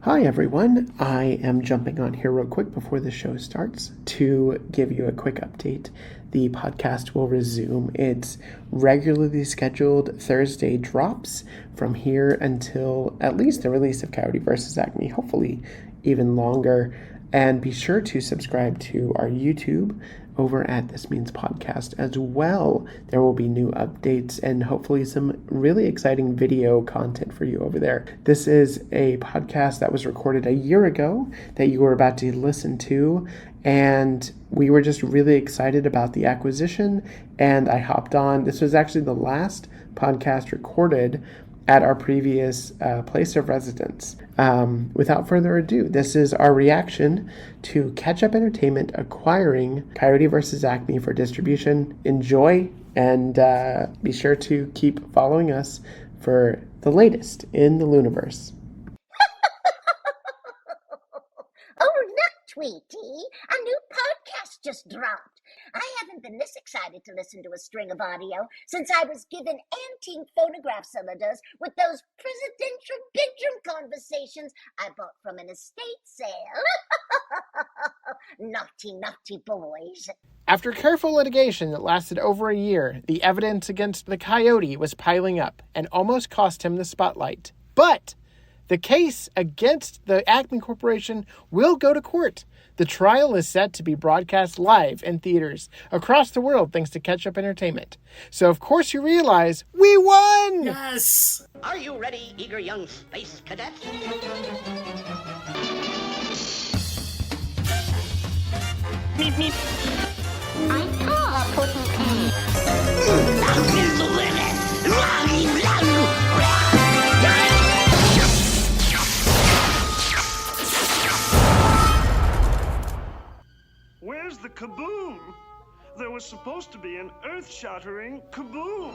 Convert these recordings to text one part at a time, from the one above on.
Hi everyone, I am jumping on here real quick before the show starts to give you a quick update. The podcast will resume its regularly scheduled Thursday drops from here until at least the release of Coyote vs. Acme, hopefully even longer. And be sure to subscribe to our YouTube over at This Means Podcast as well. There will be new updates and hopefully some really exciting video content for you over there. This is a podcast that was recorded a year ago that you were about to listen to, and we were just really excited about the acquisition, and I hopped on. This was actually the last podcast recorded at our previous place of residence. Without further ado, this is our reaction to Ketchup Entertainment acquiring Coyote vs. Acme for distribution. Enjoy, and be sure to keep following us for the latest in the Looniverse. Oh, look, Tweety, a new podcast just dropped. I haven't been this excited to listen to a string of audio since I was given antique phonograph cylinders with those presidential bedroom conversations I bought from an estate sale. Naughty, naughty boys. After careful litigation that lasted over a year, the evidence against the Coyote was piling up and almost cost him the spotlight. But the case against the Acme Corporation will go to court. The trial is set to be broadcast live in theaters across the world thanks to Ketchup Entertainment. So of course you realize we won! Yes! Are you ready, eager young space cadets? Meep, meep. I call Putin Ant. Here's the limit! Where's the kaboom? There was supposed to be an earth-shattering kaboom.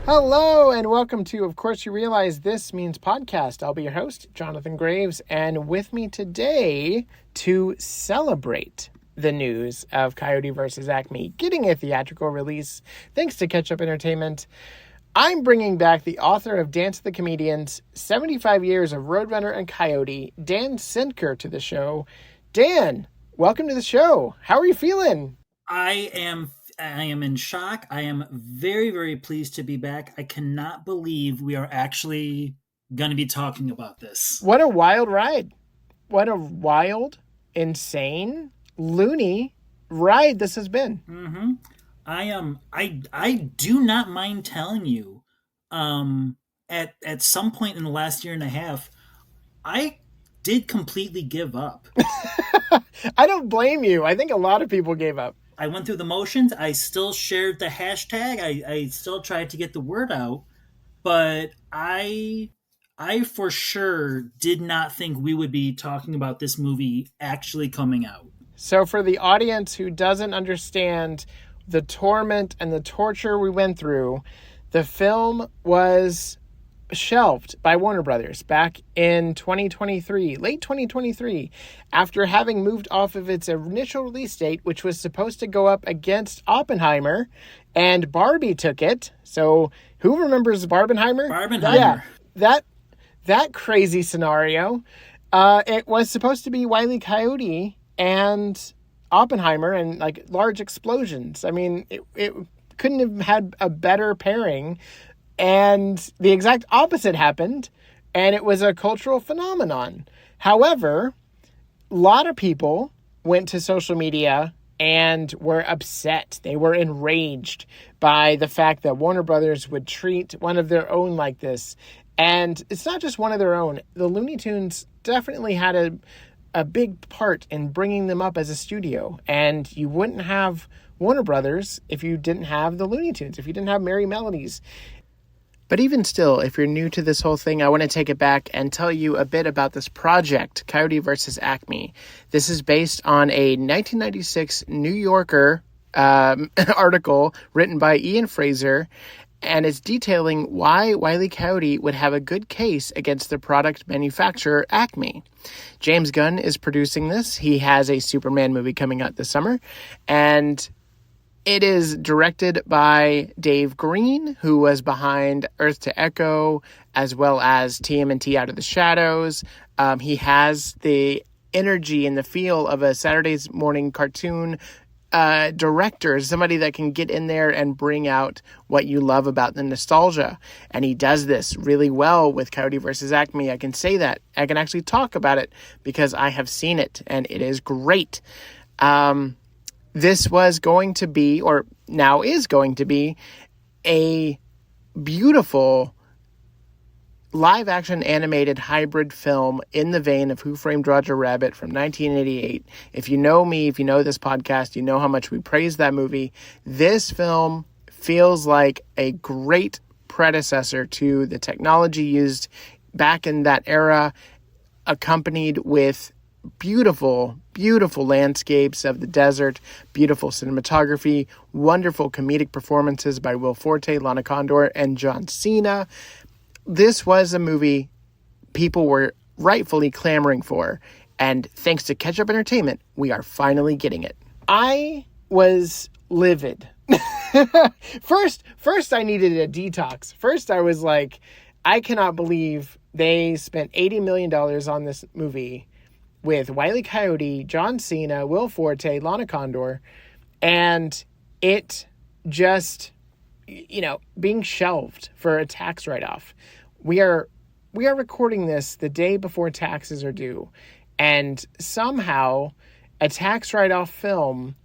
Hello and welcome to Of Course You Realize This Means Podcast. I'll be your host, Jonathan Graves, and with me today to celebrate the news of Coyote vs. Acme getting a theatrical release thanks to Ketchup Entertainment, I'm bringing back the author of Dance of the Comedians, 75 Years of Roadrunner and Coyote, Dan Sendker, to the show. Dan, welcome to the show. How are you feeling? I am in shock. I am very, very pleased to be back. I cannot believe we are actually going to be talking about this. What a wild ride. What a wild, insane, loony ride this has been. Mm-hmm. I do not mind telling you, at some point in the last year and a half, I did completely give up. I don't blame you. I think a lot of people gave up. I went through the motions. I still shared the hashtag. I still tried to get the word out, but I for sure did not think we would be talking about this movie actually coming out. So for the audience who doesn't understand the torment and the torture we went through, the film was shelved by Warner Brothers back in 2023, late 2023, after having moved off of its initial release date, which was supposed to go up against Oppenheimer, and Barbie took it. So who remembers Barbenheimer? Barbenheimer. Yeah, that crazy scenario. It was supposed to be Wile E. Coyote and Oppenheimer and like large explosions. I mean, it couldn't have had a better pairing. And the exact opposite happened, and it was a cultural phenomenon. However, a lot of people went to social media and were upset. They were enraged by the fact that Warner Brothers would treat one of their own like this. And it's not just one of their own. The Looney Tunes definitely had a big part in bringing them up as a studio. And you wouldn't have Warner Brothers if you didn't have the Looney Tunes, if you didn't have Merry Melodies. But even still, if you're new to this whole thing, I want to take it back and tell you a bit about this project, Coyote vs. Acme. This is based on a 1996 New Yorker article written by Ian Fraser, and it's detailing why Wile E. Coyote would have a good case against the product manufacturer Acme. James Gunn is producing this. He has a Superman movie coming out this summer, and It is directed by Dave Green, who was behind Earth to Echo, as well as TMNT Out of the Shadows. He has the energy and the feel of a Saturday's morning cartoon director, somebody that can get in there and bring out what you love about the nostalgia. And he does this really well with Coyote versus Acme. I can say that. I can actually talk about it because I have seen it, and it is great. This was going to be, or now is going to be, a beautiful live-action animated hybrid film in the vein of Who Framed Roger Rabbit from 1988. If you know me, if you know this podcast, you know how much we praise that movie. This film feels like a great predecessor to the technology used back in that era, accompanied with beautiful, beautiful landscapes of the desert, beautiful cinematography, wonderful comedic performances by Will Forte, Lana Condor, and John Cena. This was a movie people were rightfully clamoring for, and thanks to Ketchup Entertainment, we are finally getting it. I was livid. First I needed a detox. First I was like, I cannot believe they spent $80 million on this movie with Wile E. Coyote, John Cena, Will Forte, Lana Condor, and it just, being shelved for a tax write-off. We are recording this the day before taxes are due, and somehow a tax write-off film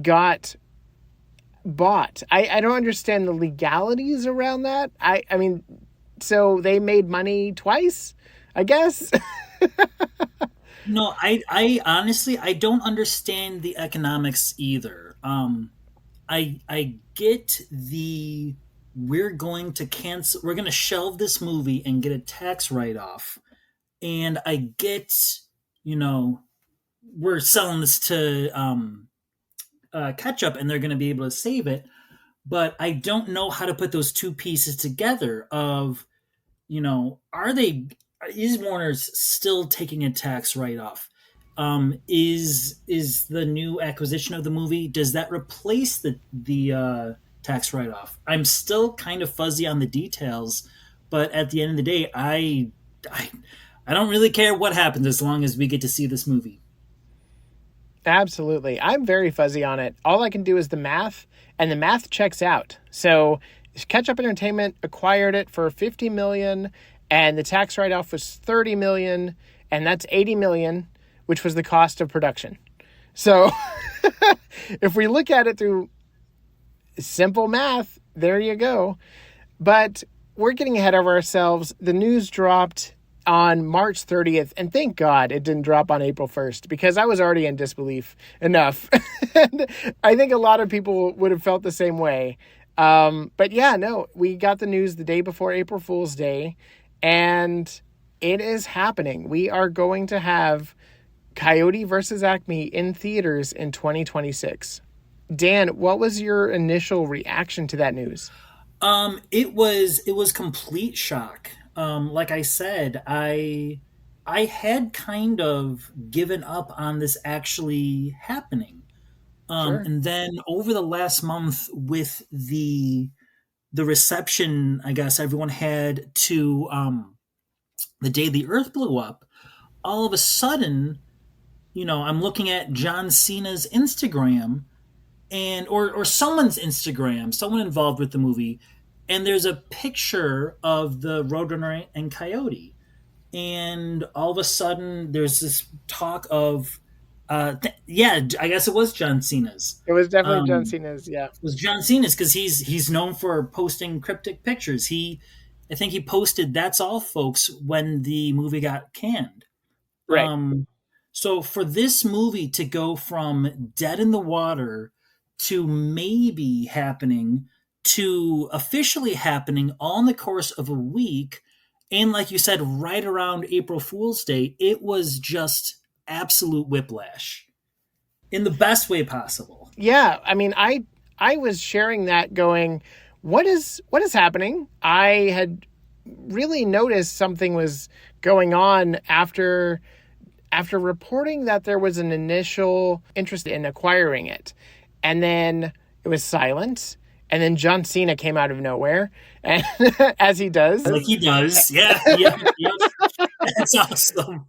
got bought. I don't understand the legalities around that. I mean, so they made money twice, I guess. No, I honestly, I don't understand the economics either. I get we're going to shelve this movie and get a tax write-off. And I get, we're selling this to Ketchup and they're going to be able to save it. But I don't know how to put those two pieces together of, is Warner's still taking a tax write-off? Is the new acquisition of the movie, does that replace the tax write-off? I'm still kind of fuzzy on the details, but at the end of the day, I don't really care what happens as long as we get to see this movie. Absolutely. I'm very fuzzy on it. All I can do is the math, and the math checks out. So Ketchup Entertainment acquired it for $50 million, and the tax write-off was $30 million, and that's $80 million, which was the cost of production. So if we look at it through simple math, there you go. But we're getting ahead of ourselves. The news dropped on March 30th, and thank God it didn't drop on April 1st, because I was already in disbelief enough. And I think a lot of people would have felt the same way. But yeah, no, we got the news the day before April Fool's Day, and it is happening. We are going to have Coyote versus Acme in theaters in 2026. Dan, what was your initial reaction to that news? It was complete shock. Like I said, I had kind of given up on this actually happening. Sure. And then over the last month with the reception, I guess everyone had to the day the Earth blew up, all of a sudden, I'm looking at John Cena's Instagram and or someone's Instagram, someone involved with the movie, and there's a picture of the Roadrunner and Coyote. And all of a sudden there's this talk of I guess it was John Cena's. It was definitely John Cena's, yeah. It was John Cena's because he's known for posting cryptic pictures. I think he posted "That's all, folks" when the movie got canned. Right. So for this movie to go from dead in the water to maybe happening to officially happening all in the course of a week, and like you said, right around April Fool's Day, it was just absolute whiplash in the best way possible. Yeah, I mean, I was sharing that going, what is happening? I had really noticed something was going on after reporting that there was an initial interest in acquiring it. And then It was silent. And then John Cena came out of nowhere, and as he does. Like he does. Yeah. That's awesome.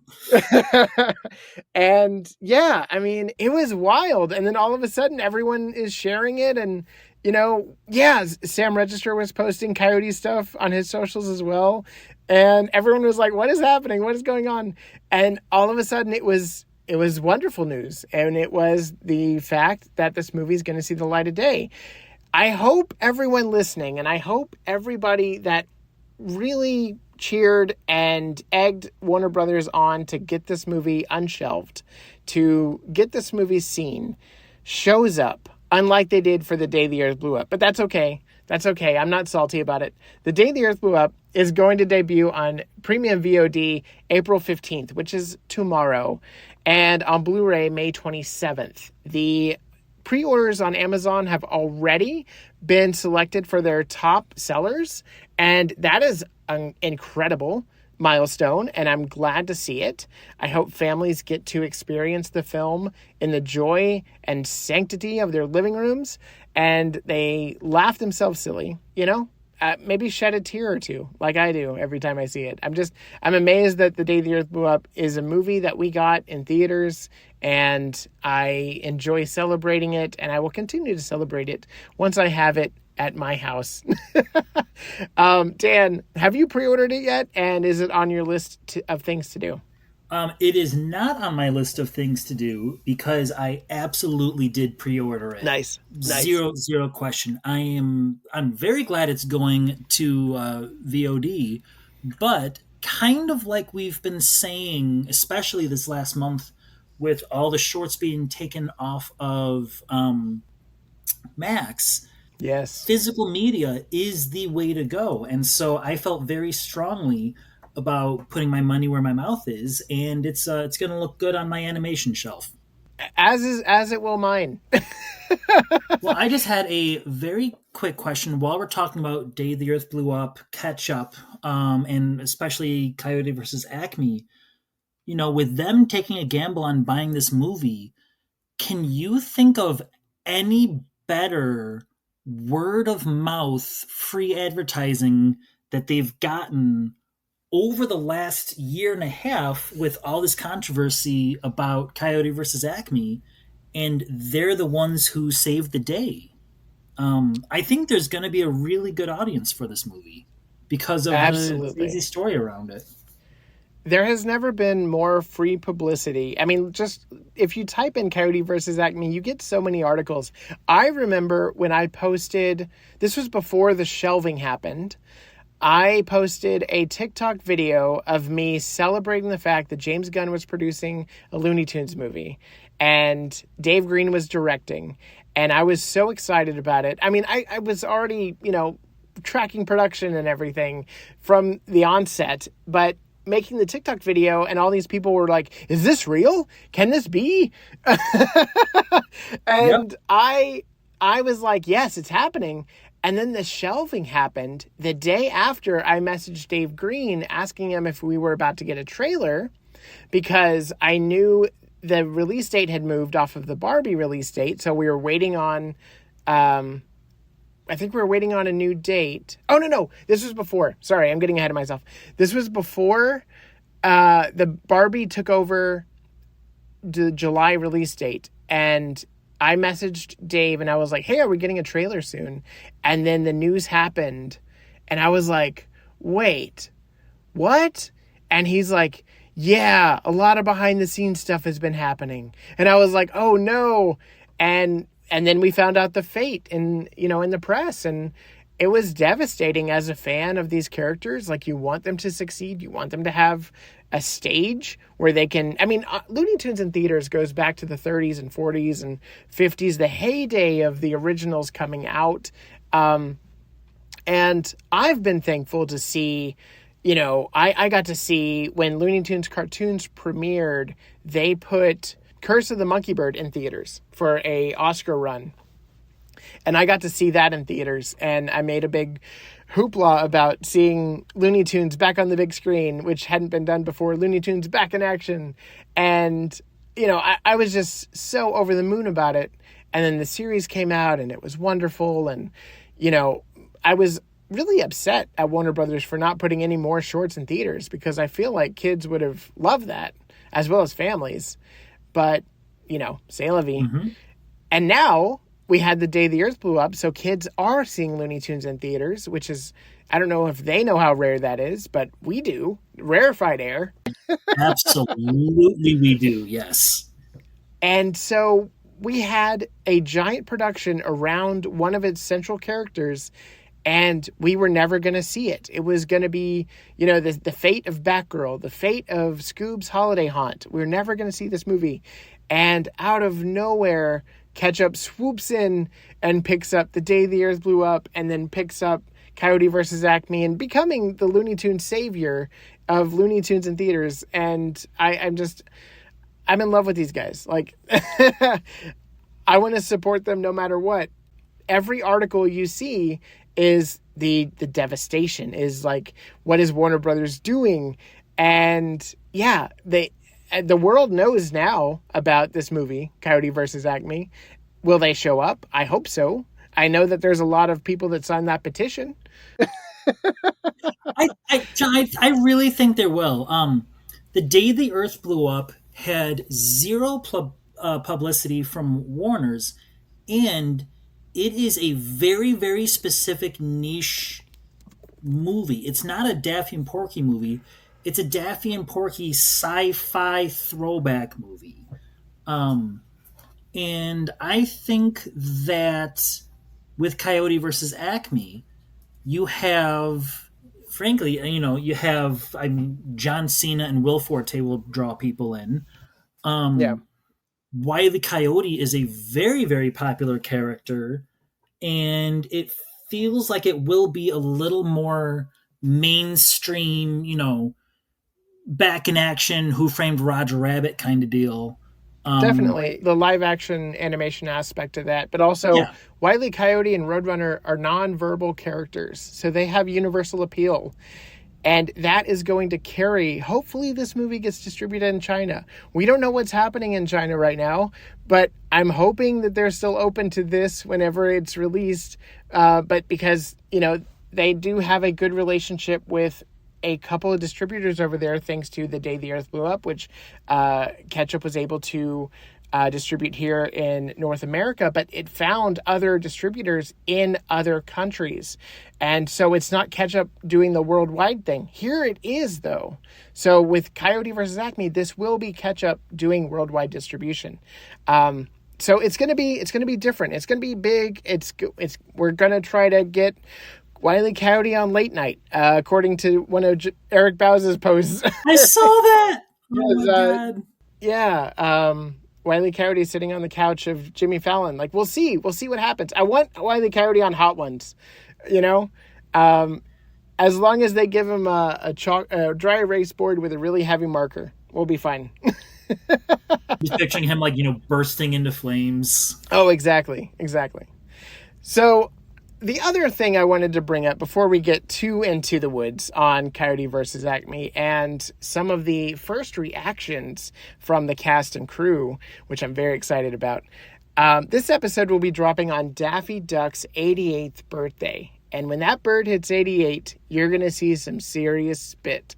And yeah, I mean, it was wild. And then all of a sudden, everyone is sharing it. And, Sam Register was posting Coyote stuff on his socials as well. And everyone was like, what is happening? What is going on? And all of a sudden, it was wonderful news. And it was the fact that this movie is going to see the light of day. I hope everyone listening, and I hope everybody that really cheered and egged Warner Brothers on to get this movie unshelved, to get this movie seen, shows up, unlike they did for The Day the Earth Blew Up. But that's okay. That's okay. I'm not salty about it. The Day the Earth Blew Up is going to debut on premium VOD April 15th, which is tomorrow, and on Blu-ray May 27th. The pre-orders on Amazon have already been selected for their top sellers, and that is an incredible milestone, and I'm glad to see it. I hope families get to experience the film in the joy and sanctity of their living rooms, and they laugh themselves silly, maybe shed a tear or two, like I do every time I see it. I'm amazed that The Day the Earth Blew Up is a movie that we got in theaters, and I enjoy celebrating it, and I will continue to celebrate it once I have it at my house. Dan, have you pre-ordered it yet? And is it on your list of things to do? It is not on my list of things to do because I absolutely did pre-order it. Nice. Zero question. I'm very glad it's going to VOD, but kind of like we've been saying, especially this last month, with all the shorts being taken off of Max. Yes. Physical media is the way to go. And so I felt very strongly about putting my money where my mouth is, and it's going to look good on my animation shelf. As it will mine. Well, I just had a very quick question while we're talking about Day the Earth Blew Up, Ketchup, and especially Coyote versus Acme. With them taking a gamble on buying this movie, can you think of any better word of mouth free advertising that they've gotten over the last year and a half with all this controversy about Coyote versus Acme, and they're the ones who saved the day? I think there's going to be a really good audience for this movie because of the crazy story around it. There has never been more free publicity. I mean, just if you type in Coyote versus Acme, you get so many articles. I remember when I posted, this was before the shelving happened, I posted a TikTok video of me celebrating the fact that James Gunn was producing a Looney Tunes movie and Dave Green was directing. And I was so excited about it. I mean, I was already, tracking production and everything from the onset, but making the TikTok video and all these people were like, is this real? Can this be? And yep. I was like, yes, it's happening. And then the shelving happened. The day after, I messaged Dave Green asking him if we were about to get a trailer because I knew the release date had moved off of the Barbie release date. So we were waiting on, I think we were waiting on a new date. Oh, no. This was before. Sorry, I'm getting ahead of myself. This was before the Barbie took over the July release date. And I messaged Dave and I was like, hey, are we getting a trailer soon? And then the news happened. And I was like, wait, what? And he's like, yeah, a lot of behind the scenes stuff has been happening. And I was like, oh, no. And then we found out the fate in the press, and it was devastating as a fan of these characters. Like, you want them to succeed. You want them to have a stage where they can, Looney Tunes in theaters goes back to the 30s and 40s and 50s, the heyday of the originals coming out. And I've been thankful to see, I got to see when Looney Tunes cartoons premiered, they put Curse of the Monkey Bird in theaters for a Oscar run. And I got to see that in theaters, and I made a big hoopla about seeing Looney Tunes back on the big screen, which hadn't been done before. Looney Tunes back in action. And, I was just so over the moon about it. And then the series came out and it was wonderful. And, I was really upset at Warner Brothers for not putting any more shorts in theaters because I feel like kids would have loved that as well as families. But, c'est la vie. Mm-hmm. And now we had The Day the Earth Blew Up, so kids are seeing Looney Tunes in theaters, which is, I don't know if they know how rare that is, but we do. Rarefied air. Absolutely, we do, yes. And so we had a giant production around one of its central characters, and we were never going to see it. It was going to be, the fate of Batgirl, the fate of Scoob's Holiday Haunt. We were never going to see this movie. And out of nowhere, Ketchup swoops in and picks up The Day the Earth Blew Up, and then picks up Coyote versus Acme, and becoming the Looney Tunes savior of Looney Tunes in theaters. And I'm in love with these guys. Like, I want to support them no matter what. Every article you see is the devastation, is like, what is Warner Brothers doing? And yeah, the world knows now about this movie, Coyote versus Acme. Will they show up? I hope so. I know that there's a lot of people that signed that petition. I really think there will. The Day the Earth Blew Up had zero publicity from Warner's, and it is a very, very specific niche movie. It's not a Daffy and Porky movie. It's a Daffy and Porky sci-fi throwback movie. And I think that with Coyote versus Acme, you have, frankly, you have John Cena and Will Forte will draw people in. Yeah. Wile E. Coyote is a very, very popular character, and it feels like it will be a little more mainstream, back in action, Who Framed Roger Rabbit kind of deal. Definitely the live action animation aspect of that, but also Wile E. Coyote and Roadrunner are non-verbal characters, so they have universal appeal. And that is going to carry, hopefully this movie gets distributed in China. We don't know what's happening in China right now, but I'm hoping that they're still open to this whenever it's released. But because, they do have a good relationship with a couple of distributors over there, thanks to The Day the Earth Blew Up, which Ketchup was able to distribute here in North America, but it found other distributors in other countries. And so it's not Ketchup doing the worldwide thing. Here it is, though. So with Coyote versus Acme, this will be Ketchup doing worldwide distribution. So it's going to be different. It's going to be big. We're going to try to get Wile E. Coyote on late night, according to one of Eric Bowes' posts. I saw that. Oh my God. Yeah. Wile E. Coyote sitting on the couch of Jimmy Fallon. Like, we'll see what happens. I want Wile E. Coyote on Hot Ones, as long as they give him a dry erase board with a really heavy marker, we'll be fine. Just picturing him bursting into flames. Oh, exactly. So the other thing I wanted to bring up before we get too into the woods on Coyote versus Acme and some of the first reactions from the cast and crew, which I'm very excited about. This episode will be dropping on Daffy Duck's 88th birthday. And when that bird hits 88, you're going to see some serious spit.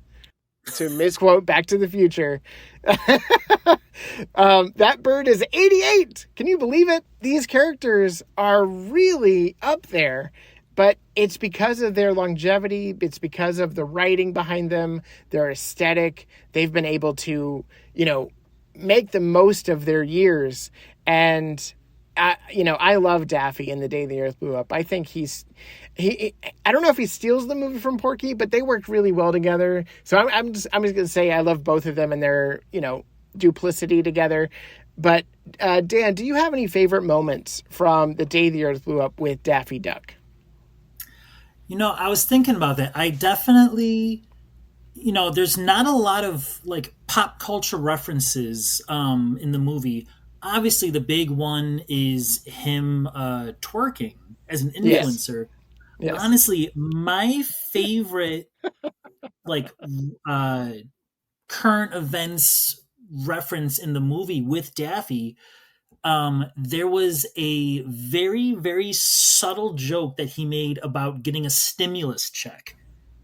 To misquote Back to the Future. That bird is 88. Can you believe it? These characters are really up there, but it's because of their longevity. It's because of the writing behind them, their aesthetic. They've been able to, make the most of their years. And, I love Daffy in The Day the Earth Blew Up. I think I don't know if he steals the movie from Porky, but they worked really well together. So I'm just going to say I love both of them and their, duplicity together. But Dan, do you have any favorite moments from The Day the Earth Blew Up with Daffy Duck? I was thinking about that. I definitely, there's not a lot of pop culture references in the movie. Obviously, the big one is him twerking as an influencer. Yes. Honestly, my favorite current events reference in the movie with Daffy there was a very, very subtle joke that he made about getting a stimulus check.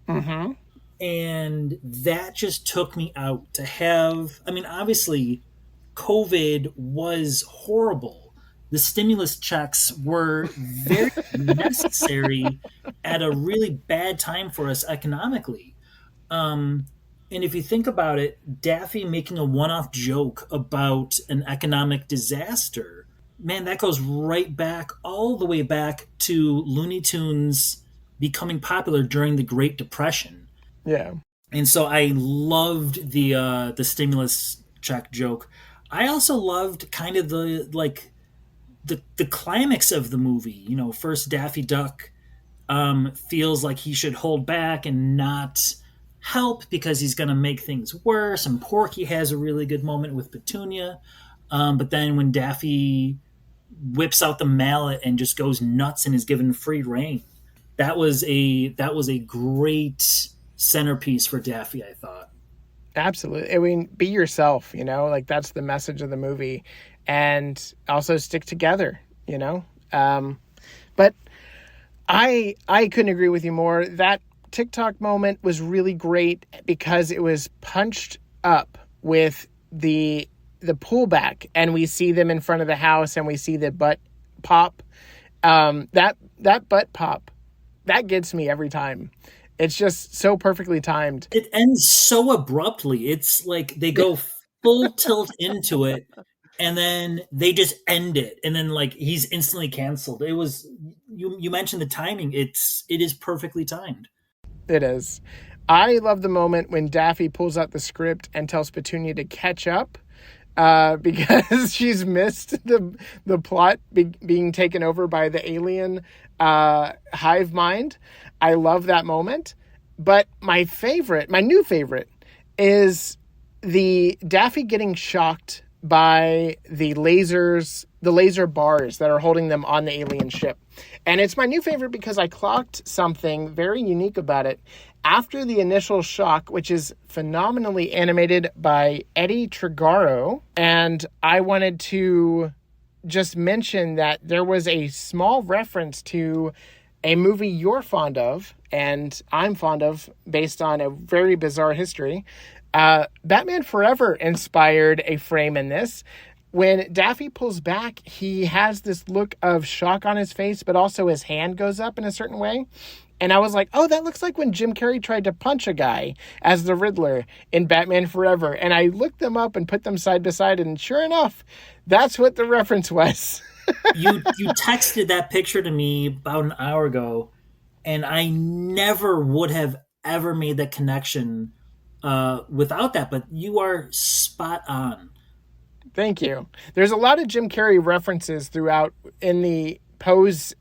Mm-hmm. And that just took me out to have, I mean, obviously, COVID was horrible. The stimulus checks were very necessary at a really bad time for us economically. Um, and if you think about it, Daffy making a one off joke about an economic disaster, man, that goes right back, all the way back to Looney Tunes becoming popular during the Great Depression. Yeah. And so I loved the stimulus check joke. I also loved kind of the climax of the movie. You know, first Daffy Duck feels like he should hold back and not help because he's going to make things worse. And Porky has a really good moment with Petunia. But then when Daffy whips out the mallet and just goes nuts and is given free reign, that was a great centerpiece for Daffy, I thought. Absolutely. I mean, be yourself, like that's the message of the movie, and also stick together, but I couldn't agree with you more. That TikTok moment was really great because it was punched up with the pullback, and we see them in front of the house and we see the butt pop. That butt pop, that gets me every time. It's just so perfectly timed. It ends so abruptly. It's like they go full tilt into it, and then they just end it, and then like he's instantly canceled. It was you mentioned the timing. It is perfectly timed. It is. I love the moment when Daffy pulls out the script and tells Petunia to catch up because she's missed the plot being taken over by the alien hive mind. I love that moment. But my new favorite, is the Daffy getting shocked by the laser bars that are holding them on the alien ship. And it's my new favorite because I clocked something very unique about it. After the initial shock, which is phenomenally animated by Eddie Trigaro, and I wanted to just mention that there was a small reference to a movie you're fond of, and I'm fond of, based on a very bizarre history. Batman Forever inspired a frame in this. When Daffy pulls back, he has this look of shock on his face, but also his hand goes up in a certain way. And I was like, oh, that looks like when Jim Carrey tried to punch a guy as the Riddler in Batman Forever. And I looked them up and put them side by side, and sure enough, that's what the reference was. You texted that picture to me about an hour ago, and I never would have ever made that connection without that. But you are spot on. Thank you. There's a lot of Jim Carrey references throughout in the poses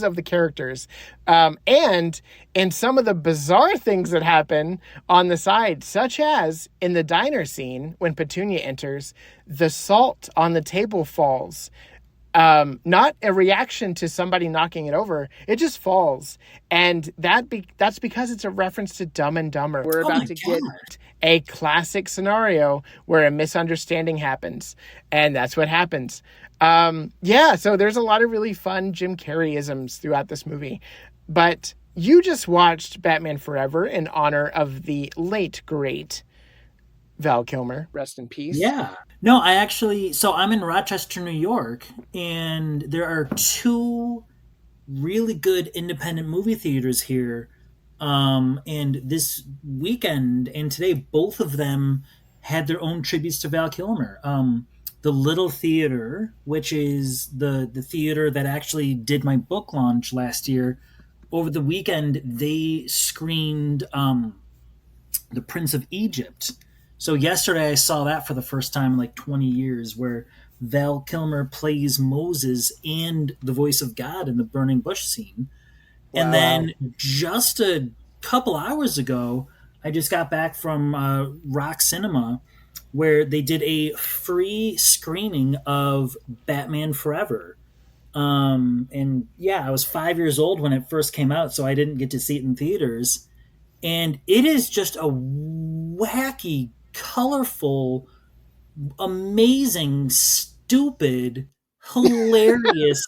of the characters, and in some of the bizarre things that happen on the side, such as in the diner scene when Petunia enters, the salt on the table falls. Not a reaction to somebody knocking it over. It just falls. And that's because it's a reference to Dumb and Dumber. We're about to get a classic scenario where a misunderstanding happens. And that's what happens. So there's a lot of really fun Jim Carrey-isms throughout this movie. But you just watched Batman Forever in honor of the late, great Val Kilmer. Rest in peace. Yeah. No, I'm in Rochester, New York, and there are two really good independent movie theaters here. And this weekend and today, both of them had their own tributes to Val Kilmer. The Little Theater, which is the theater that actually did my book launch last year, over the weekend, they screened The Prince of Egypt. So yesterday I saw that for the first time in like 20 years, where Val Kilmer plays Moses and the voice of God in the burning bush scene. Wow. And then just a couple hours ago, I just got back from Rock Cinema, where they did a free screening of Batman Forever. And yeah, I was 5 years old when it first came out, so I didn't get to see it in theaters. And it is just a wacky, colorful, amazing, stupid, hilarious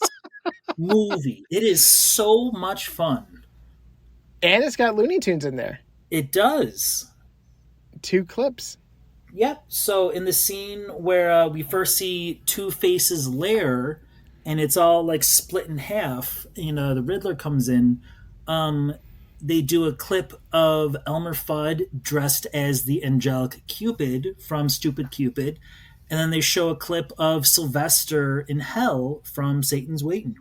movie. It is so much fun. And it's got Looney Tunes in there. It does. 2 clips. Yep. So in the scene where we first see Two Face's lair, and it's all like split in half, the Riddler comes in. Um, they do a clip of Elmer Fudd dressed as the angelic Cupid from Stupid Cupid, and then they show a clip of Sylvester in Hell from Satan's Waiting.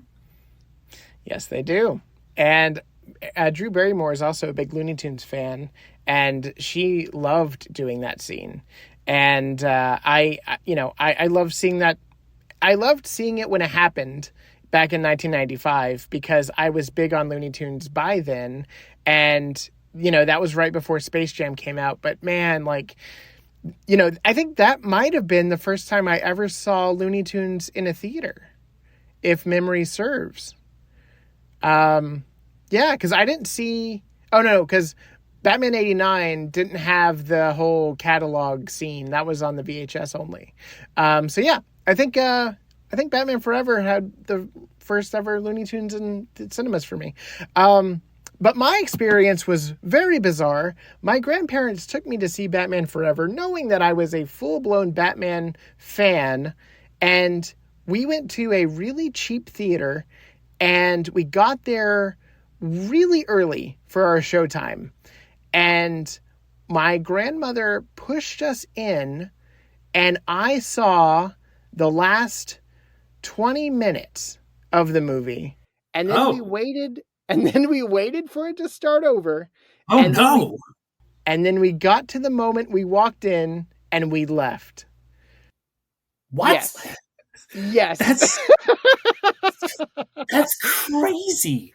Yes, they do. And Drew Barrymore is also a big Looney Tunes fan, and she loved doing that scene. And I love seeing that. I loved seeing it when it happened back in 1995 because I was big on Looney Tunes by then, and that was right before Space Jam came out. But man, I think that might have been the first time I ever saw Looney Tunes in a theater, if memory serves. Yeah, because I didn't see. Oh no, because Batman '89 didn't have the whole catalog scene. That was on the VHS only. So yeah, I think Batman Forever had the first ever Looney Tunes in the cinemas for me. But my experience was very bizarre. My grandparents took me to see Batman Forever, knowing that I was a full-blown Batman fan, and we went to a really cheap theater, and we got there really early for our showtime. And my grandmother pushed us in, and I saw the last 20 minutes of the movie. And then we waited for it to start over. Oh and no! Then we got to the moment we walked in and we left. What? Yes. That's crazy.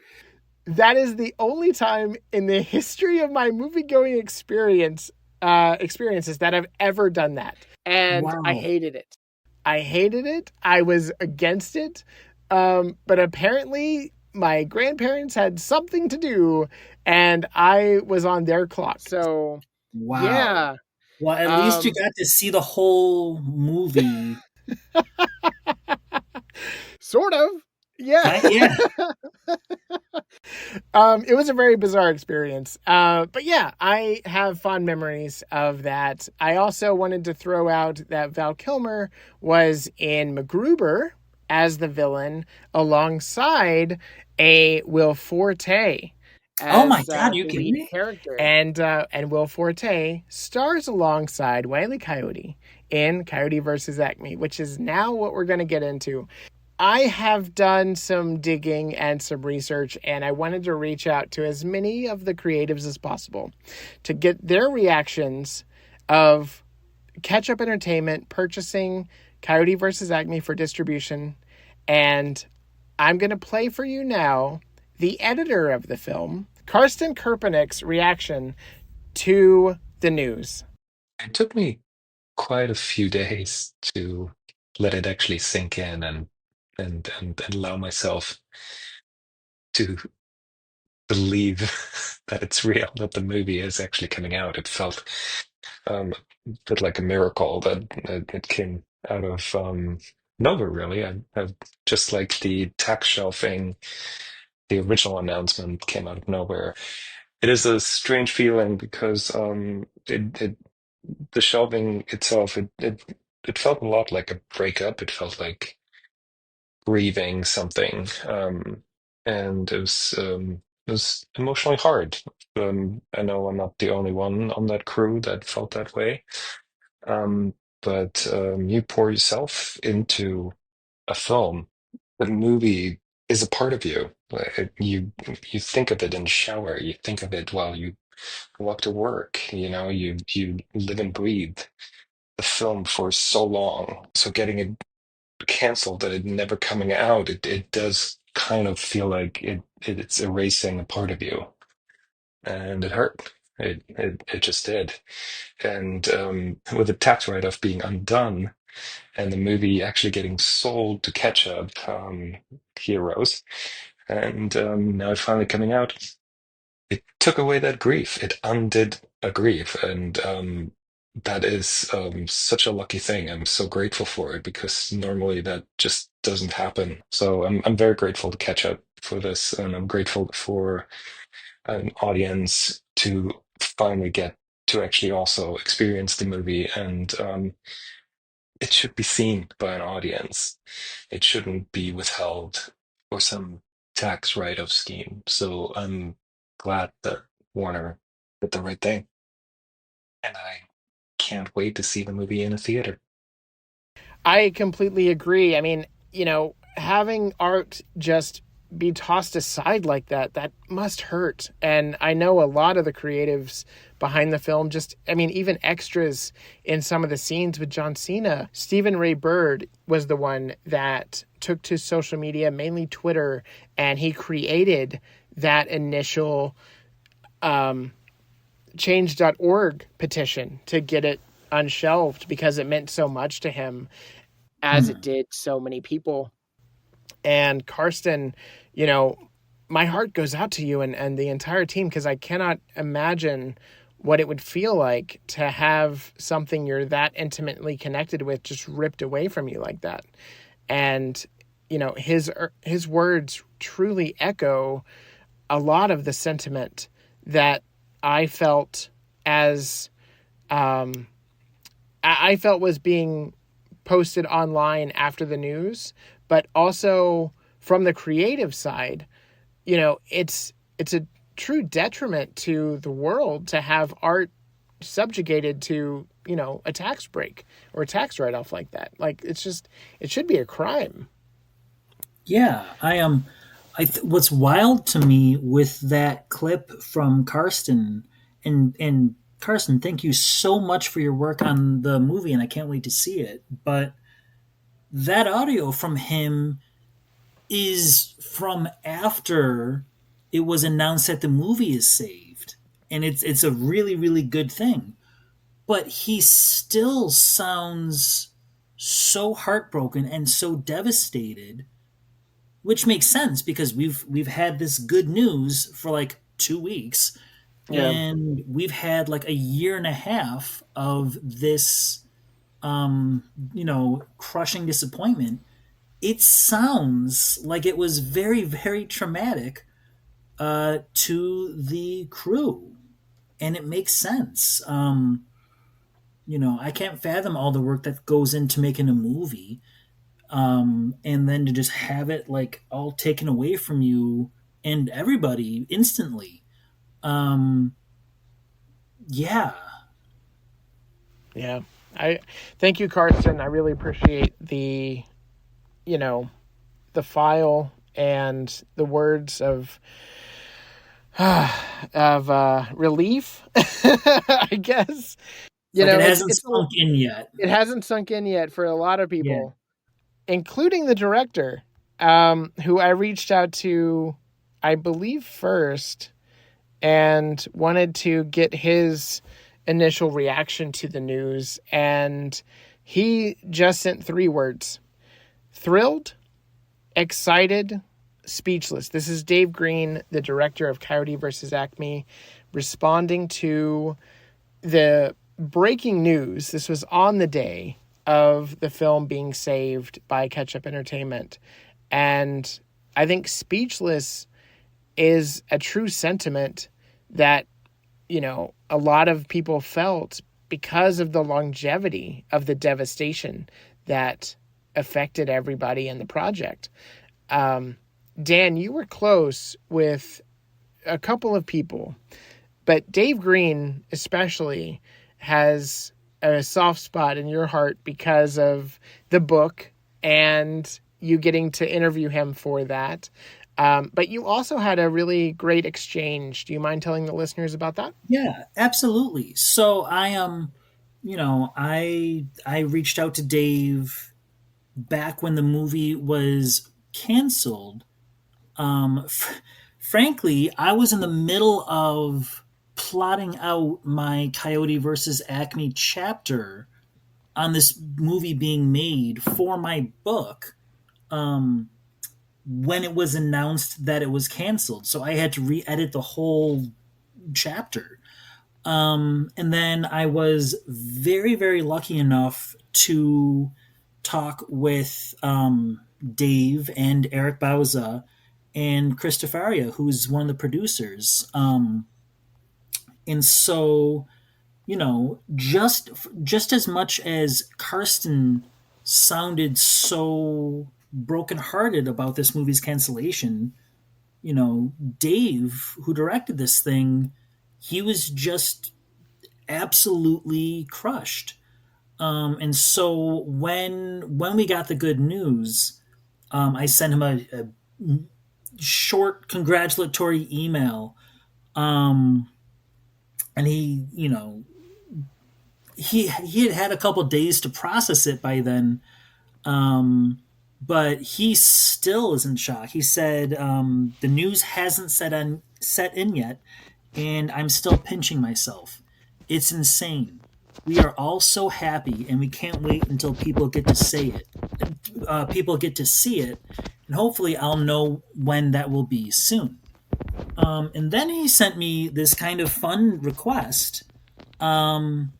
That is the only time in the history of my movie-going experiences that I've ever done that. And Wow. I hated it. I was against it. But apparently my grandparents had something to do and I was on their clock. So, wow. Yeah. Well, at least you got to see the whole movie. Sort of. Yeah. Yeah. It was a very bizarre experience. But yeah, I have fond memories of that. I also wanted to throw out that Val Kilmer was in MacGruber as the villain alongside a Will Forte. Oh my God, you kidding me? Character. And Will Forte stars alongside Wile E. Coyote in Coyote versus Acme, which is now what we're going to get into. I have done some digging and some research, and I wanted to reach out to as many of the creatives as possible to get their reactions of Ketchup Entertainment purchasing Coyote vs. Acme for distribution. And I'm going to play for you now the editor of the film, Karsten Kerpenick's reaction to the news. It took me quite a few days to let it actually sink in and allow myself to believe that it's real, that the movie is actually coming out. It felt a bit like a miracle that it came out of nowhere, really. I just like the tax shelving, the original announcement came out of nowhere. It is a strange feeling because the shelving itself, it felt a lot like a breakup. It felt like grieving something, and it was emotionally hard. I know I'm not the only one on that crew that felt that way. But you pour yourself into a film. The movie is a part of you. You think of it in the shower. You think of it while you walk to work. You live and breathe the film for so long. So getting it canceled and it never coming out, it does kind of feel like it's erasing a part of you, and it hurt. It just did. And with the tax write-off being undone and the movie actually getting sold to Ketchup Heroes, and now it finally coming out, it took away that grief. It undid a grief, and that is such a lucky thing. I'm so grateful for it because normally that just doesn't happen. So I'm very grateful to catch up for this, and I'm grateful for an audience to finally get to actually also experience the movie. And it should be seen by an audience. It shouldn't be withheld for some tax write-off scheme. So I'm glad that Warner did the right thing, and I can't wait to see the movie in a theater. I completely agree. I mean, having art just be tossed aside like that, that must hurt. And I know a lot of the creatives behind the film, just, I mean, even extras in some of the scenes with John Cena. Stephen Ray Bird was the one that took to social media, mainly Twitter, and he created that initial change.org petition to get it unshelved because it meant so much to him as it did so many people. And Karsten, my heart goes out to you and the entire team because I cannot imagine what it would feel like to have something you're that intimately connected with just ripped away from you like that. And, his words truly echo a lot of the sentiment that I felt as I felt was being posted online after the news, but also from the creative side, it's a true detriment to the world to have art subjugated to, a tax break or a tax write-off like that. Like it should be a crime. Yeah, I am. What's wild to me with that clip from Karsten, and Karsten, thank you so much for your work on the movie, and I can't wait to see it. But that audio from him is from after it was announced that the movie is saved, and it's a really really good thing. But he still sounds so heartbroken and so devastated, which makes sense because we've had this good news for like 2 weeks, Yeah. and we've had like a year and a half of this crushing disappointment. It sounds like it was very very traumatic to the crew, and it makes sense. I can't fathom all the work that goes into making a movie, and then to just have it like all taken away from you and everybody instantly. Um, yeah, Yeah. I thank you, Carson. I really appreciate you know, the file and the words of relief, I guess. like it It's hasn't sunk in yet. it hasn't sunk in yet for a lot of Yeah, people, including the director, who I reached out to, I believe, first, and wanted to get his initial reaction to the news. And he just sent 3 words: thrilled, excited, speechless. This is Dave Green, the director of Coyote versus Acme, responding to the breaking news. This was on the day of the film being saved by Ketchup Entertainment. And I think speechless is a true sentiment that, a lot of people felt because of the longevity of the devastation that affected everybody in the project. Dan, you were close with a couple of people, but Dave Green especially has a soft spot in your heart because of the book and you getting to interview him for that. But you also had a really great exchange. Do you mind telling the listeners about that? yeah, absolutely. So I am, I reached out to Dave back when the movie was canceled. Frankly, I was in the middle of plotting out my Coyote versus Acme chapter on this movie being made for my book, when it was announced that it was canceled. So I had to re edit the whole chapter. And then I was very, very lucky enough to talk with Dave and Eric Bauza and Christofaria, who's one of the producers. And so, just as much as Karsten sounded so brokenhearted about this movie's cancellation, Dave, who directed this thing, he was just absolutely crushed. And so when we got the good news, I sent him a short congratulatory email, um, and he had a couple days to process it by then. But he still is in shock. He said the news hasn't set in yet, and I'm still pinching myself. It's insane. We are all so happy, and we can't wait until people get to say it. People get to see it, and hopefully, I'll know when that will be soon. And then he sent me this kind of fun request. Um,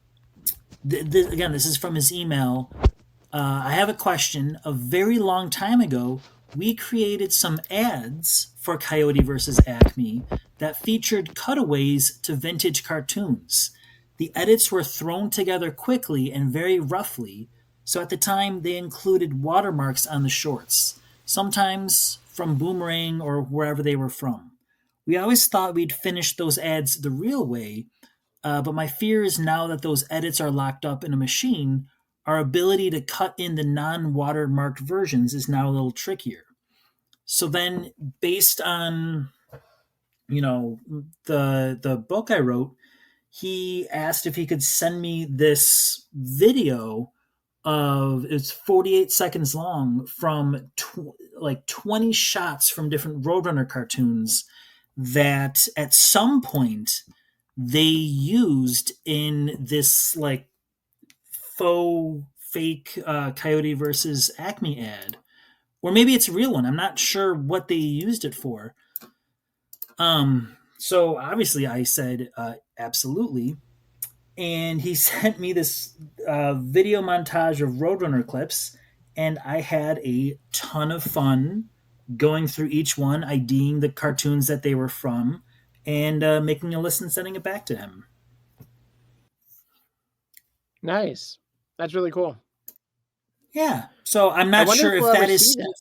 Again, this is from his email. I have a question. A very long time ago, we created some ads for Coyote versus Acme that featured cutaways to vintage cartoons. The edits were thrown together quickly and very roughly, so at the time they included watermarks on the shorts, sometimes from Boomerang or wherever they were from. We always thought we'd finish those ads the real way, but my fear is now that those edits are locked up in a machine, our ability to cut in the non-watermarked versions is now a little trickier. So then, based on the book I wrote, he asked if he could send me this video of it's 48 seconds long from like 20 shots from different Roadrunner cartoons that at some point they used in this like faux fake Coyote versus Acme ad, or maybe it's a real one. I'm not sure what they used it for. So obviously I said absolutely, and he sent me this video montage of Roadrunner clips, and I had a ton of fun going through each one, IDing the cartoons that they were from, and making a list and sending it back to him. Nice. That's really cool. Yeah. So I'm not sure if we'll that ever is. see that.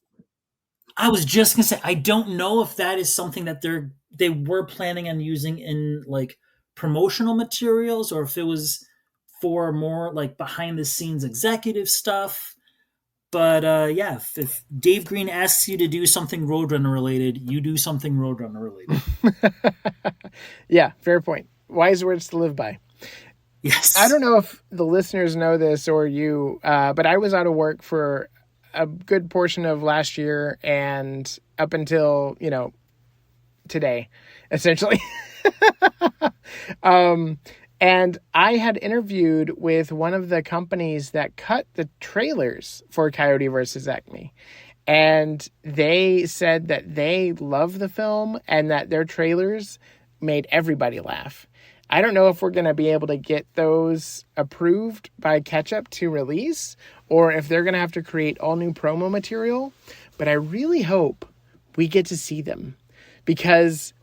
I was just gonna say I don't know if that is something that they were planning on using in like promotional materials, or if it was for more like behind the scenes executive stuff. But yeah, if Dave Green asks you to do something Roadrunner related, you do something Roadrunner related. Yeah, fair point. Wise words to live by. Yes. I don't know if the listeners know this or you, but I was out of work for a good portion of last year and up until, today, essentially. And I had interviewed with one of the companies that cut the trailers for Coyote versus Acme. And they said that they love the film and that their trailers made everybody laugh. I don't know if we're going to be able to get those approved by Ketchup to release, or if they're going to have to create all new promo material. But I really hope we get to see them, because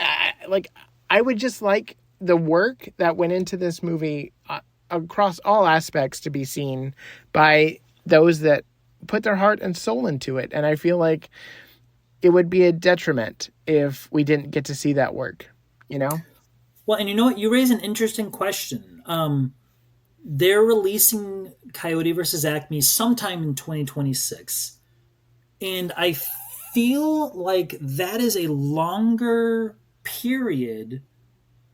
I would just like the work that went into this movie across all aspects to be seen by those that put their heart and soul into it. And I feel like it would be a detriment if we didn't get to see that work, Well, and you know what? You raise an interesting question. They're releasing Coyote versus Acme sometime in 2026. And I feel like that is a longer period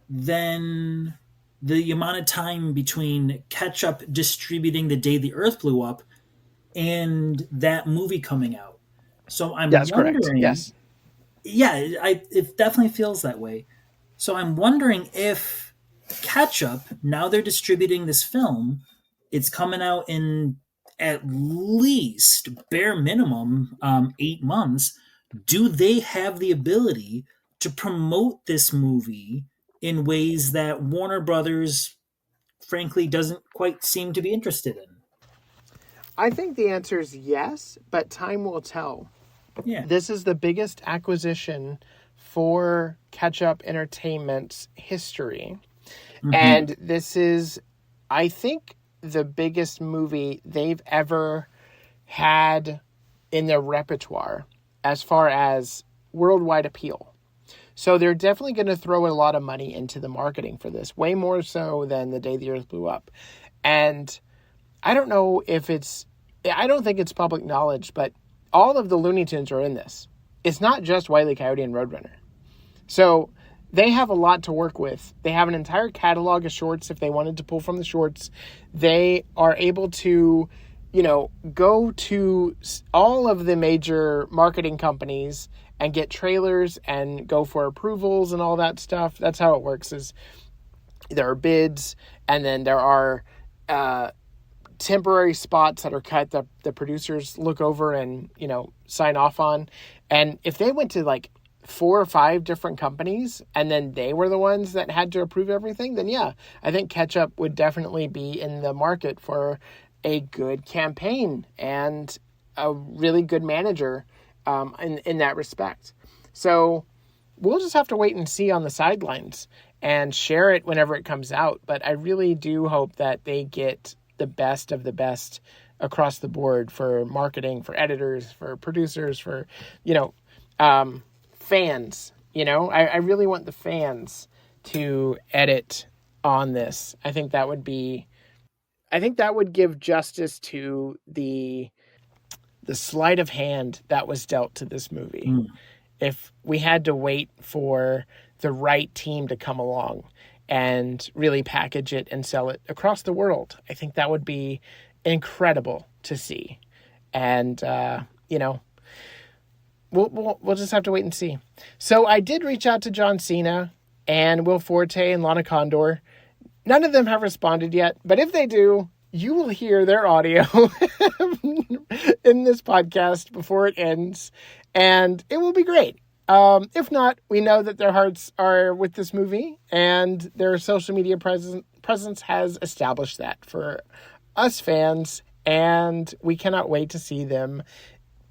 than the amount of time between Ketchup distributing The Day the Earth Blew Up and that movie coming out. So I'm That's wondering. correct. Yes. Yeah, it definitely feels that way. So I'm wondering if Ketchup, now they're distributing this film, it's coming out in at least bare minimum 8 months. Do they have the ability to promote this movie in ways that Warner Brothers, frankly, doesn't quite seem to be interested in. I think the answer is yes, but time will tell. Yeah. This is the biggest acquisition for Ketchup Entertainment's history. Mm-hmm. And this is, I think, the biggest movie they've ever had in their repertoire as far as worldwide appeal. So they're definitely going to throw a lot of money into the marketing for this, way more so than The Day the Earth Blew Up. And I don't know if I don't think it's public knowledge, but all of the Looney Tunes are in this. It's not just Wile E. Coyote and Roadrunner. So they have a lot to work with. They have an entire catalog of shorts if they wanted to pull from the shorts. They are able to, go to all of the major marketing companies and get trailers and go for approvals and all that stuff. That's how it works. Is there are bids, and then there are temporary spots that are cut that the producers look over and, sign off on. And if they went to like 4 or 5 different companies and then they were the ones that had to approve everything, then yeah, I think Ketchup would definitely be in the market for a good campaign and a really good manager in that respect. So we'll just have to wait and see on the sidelines and share it whenever it comes out. But I really do hope that they get the best of the best across the board for marketing, for editors, for producers, for, fans. I really want the fans to edit on this. I think that would give justice to the sleight of hand that was dealt to this movie. If we had to wait for the right team to come along and really package it and sell it across the world, I think that would be incredible to see. And, we'll just have to wait and see. So I did reach out to John Cena and Will Forte and Lana Condor. None of them have responded yet, but if they do, you will hear their audio in this podcast before it ends, and it will be great. If not, we know that their hearts are with this movie, and their social media presence has established that for us fans, and we cannot wait to see them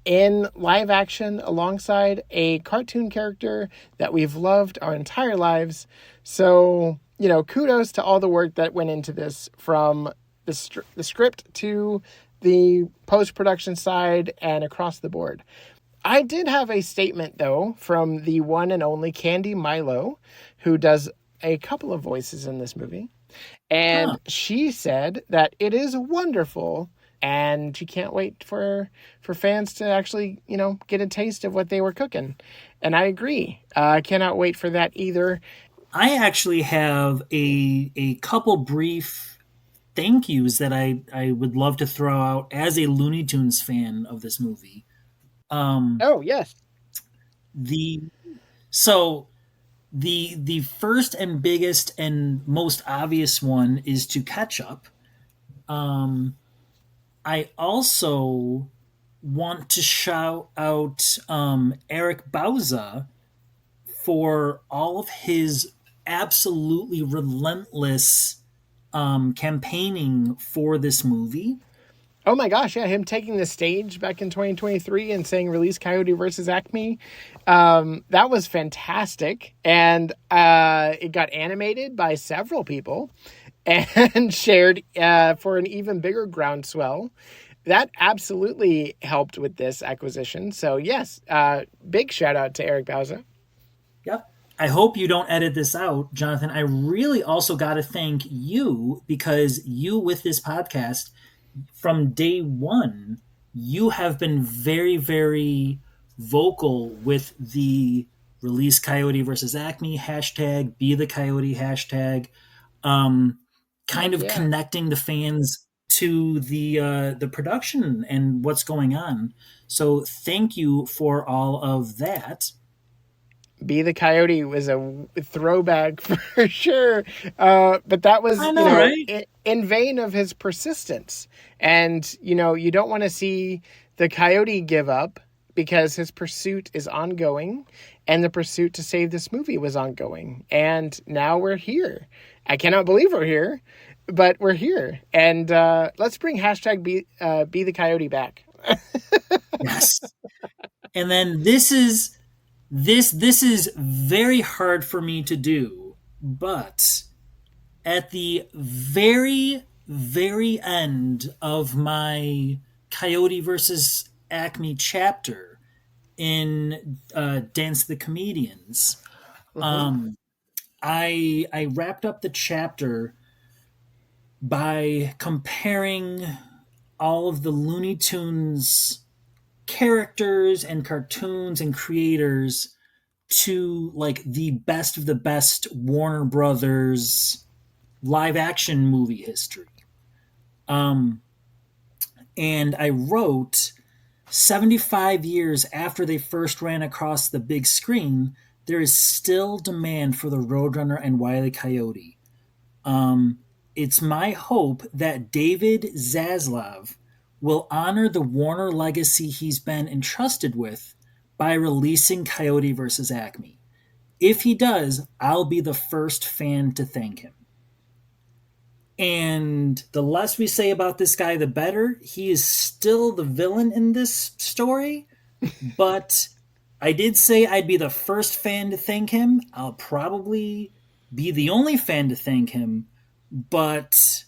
in live action alongside a cartoon character that we've loved our entire lives. So, kudos to all the work that went into this, from the script to the post-production side and across the board. I did have a statement, though, from the one and only Candy Milo, who does a couple of voices in this movie. And she said that it is wonderful, and she can't wait for fans to actually, get a taste of what they were cooking. And I agree. I cannot wait for that either. I actually have a couple brief thank yous that I would love to throw out as a Looney Tunes fan of this movie. Oh, yes. The first and biggest and most obvious one is to Ketchup. I also want to shout out Eric Bauza for all of his absolutely relentless campaigning for this movie. Oh my gosh, yeah, him taking the stage back in 2023 and saying release Coyote versus Acme. That was fantastic. And it got animated by several people and shared for an even bigger groundswell. That absolutely helped with this acquisition. So yes, big shout out to Eric Bauza. Yep. I hope you don't edit this out, Jonathan. I really also got to thank you, because you, with this podcast, from day one, you have been very, very vocal with the release Coyote versus Acme hashtag, be the Coyote hashtag, kind of connecting the fans to the production and what's going on. So thank you for all of that. Be the Coyote was a throwback for sure. But that was, right? in vain of his persistence. And, you don't want to see the Coyote give up because his pursuit is ongoing, and the pursuit to save this movie was ongoing. And now we're here. I cannot believe we're here, but we're here. And let's bring hashtag be the Coyote back. Yes. And then this is very hard for me to do, but at the very, very end of my Coyote versus Acme chapter in Dance of the Comedians, I wrapped up the chapter by comparing all of the Looney Tunes characters and cartoons and creators to like the best of the best Warner Brothers live action movie history. And I wrote 75 years after they first ran across the big screen, there is still demand for the Roadrunner and Wile E. Coyote. It's my hope that David Zaslav will honor the Warner legacy he's been entrusted with by releasing Coyote vs. Acme. If he does, I'll be the first fan to thank him. And the less we say about this guy, the better. He is still the villain in this story, but I did say I'd be the first fan to thank him. I'll probably be the only fan to thank him, but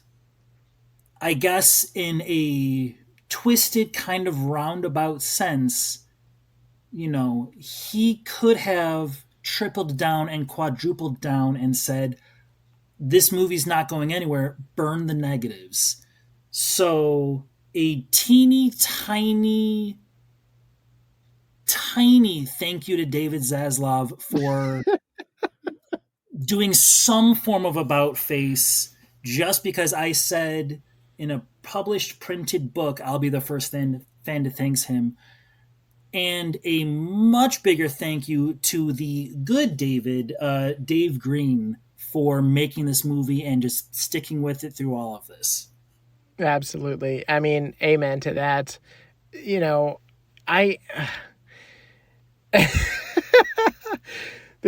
I guess in a twisted kind of roundabout sense, he could have tripled down and quadrupled down and said, this movie's not going anywhere, burn the negatives. So a teeny tiny thank you to David Zaslav for doing some form of about face, just because I said in a published printed book, I'll be the first fan to thank him. And a much bigger thank you to the good Dave Green, for making this movie and just sticking with it through all of this. Absolutely. I mean, amen to that. The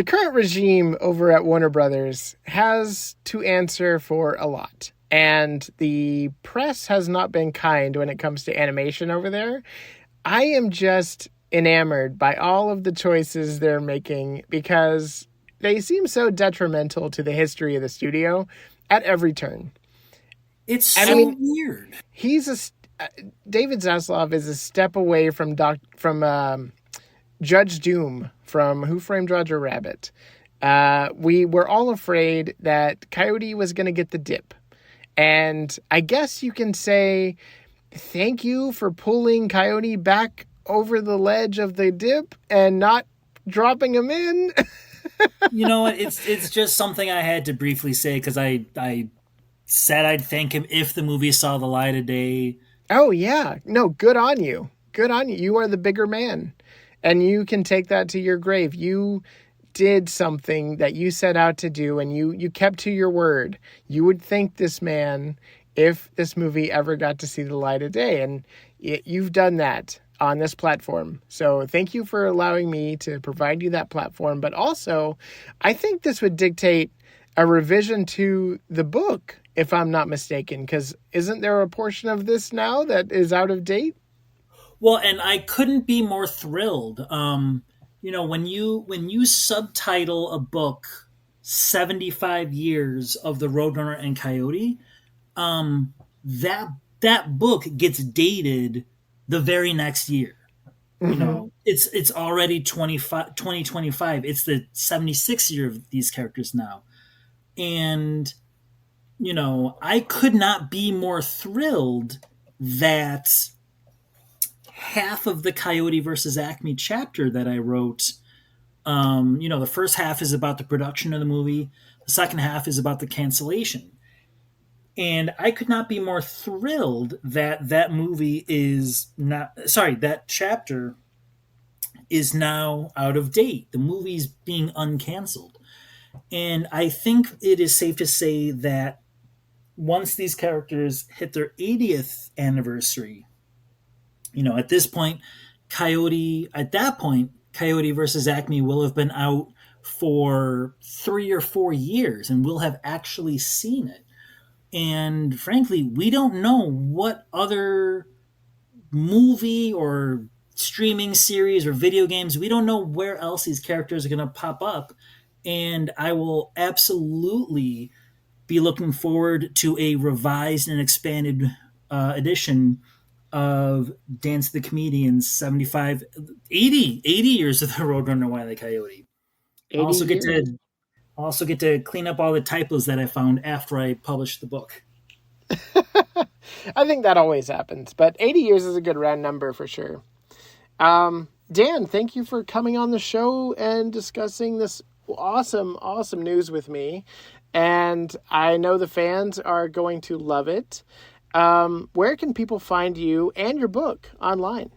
current regime over at Warner Brothers has to answer for a lot. And the press has not been kind when it comes to animation over there. I am just enamored by all of the choices they're making because they seem so detrimental to the history of the studio at every turn. It's weird. David Zaslav is a step away from Judge Doom from Who Framed Roger Rabbit. We were all afraid that Coyote was going to get the dip. And I guess you can say thank you for pulling Coyote back over the ledge of the dip and not dropping him in. You know what? It's just something I had to briefly say because I said I'd thank him if the movie saw the light of day. Oh, yeah. No, good on you. Good on you. You are the bigger man. And you can take that to your grave. You did something that you set out to do, and you kept to your word. You would thank this man if this movie ever got to see the light of day. And you've done that on this platform. So thank you for allowing me to provide you that platform. But also, I think this would dictate a revision to the book, if I'm not mistaken, because isn't there a portion of this now that is out of date? Well, and I couldn't be more thrilled. When you subtitle a book 75 years of the Roadrunner and Coyote, that book gets dated the very next year. Mm-hmm. It's already 2025. It's the 76th year of these characters now. And, I could not be more thrilled that half of the Coyote versus Acme chapter that I wrote, the first half is about the production of the movie. The second half is about the cancellation. And I could not be more thrilled that that chapter is now out of date. The movie's being uncanceled. And I think it is safe to say that once these characters hit their 80th anniversary, at this point, Coyote, at that point, Coyote versus Acme will have been out for 3 or 4 years, and we'll have actually seen it. And frankly, we don't know what other movie or streaming series or video games, we don't know where else these characters are going to pop up. And I will absolutely be looking forward to a revised and expanded edition of Dance of the Comedians 75, 80 years of the Roadrunner Wile E. Coyote. 80 years. I'll also get to clean up all the typos that I found after I published the book. I think that always happens, but 80 years is a good round number for sure. Dan, thank you for coming on the show and discussing this awesome news with me. And I know the fans are going to love it. Where can people find you and your book online?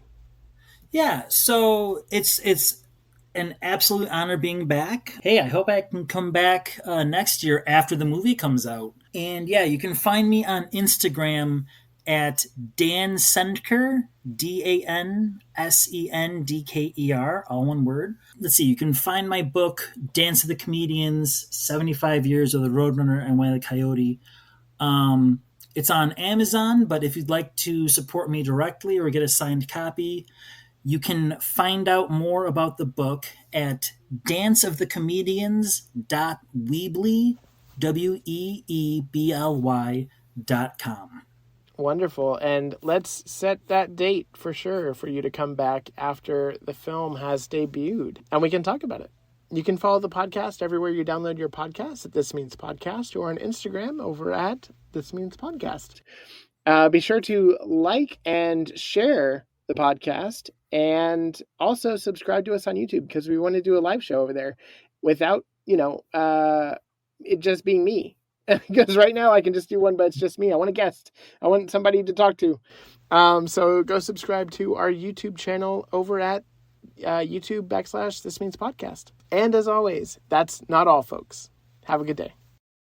Yeah, so it's an absolute honor being back. Hey, I hope I can come back next year after the movie comes out. And yeah, you can find me on Instagram at Dan Sendker, DANSENDKER, all one word. Let's see, you can find my book, Dance of the Comedians, 75 Years of the Roadrunner and Wile E. Coyote. It's on Amazon, but if you'd like to support me directly or get a signed copy, you can find out more about the book at danceofthecomedians.weebly, WEEBLY.com. Wonderful. And let's set that date for sure for you to come back after the film has debuted and we can talk about it. You can follow the podcast everywhere you download your podcast at This Means Podcast or on Instagram over at This Means Podcast. Be sure to like and share the podcast and also subscribe to us on YouTube because we want to do a live show over there without, it just being me. Because right now I can just do one, but it's just me. I want a guest. I want somebody to talk to. So go subscribe to our YouTube channel over at YouTube / This Means Podcast. And as always, that's not all, folks. Have a good day.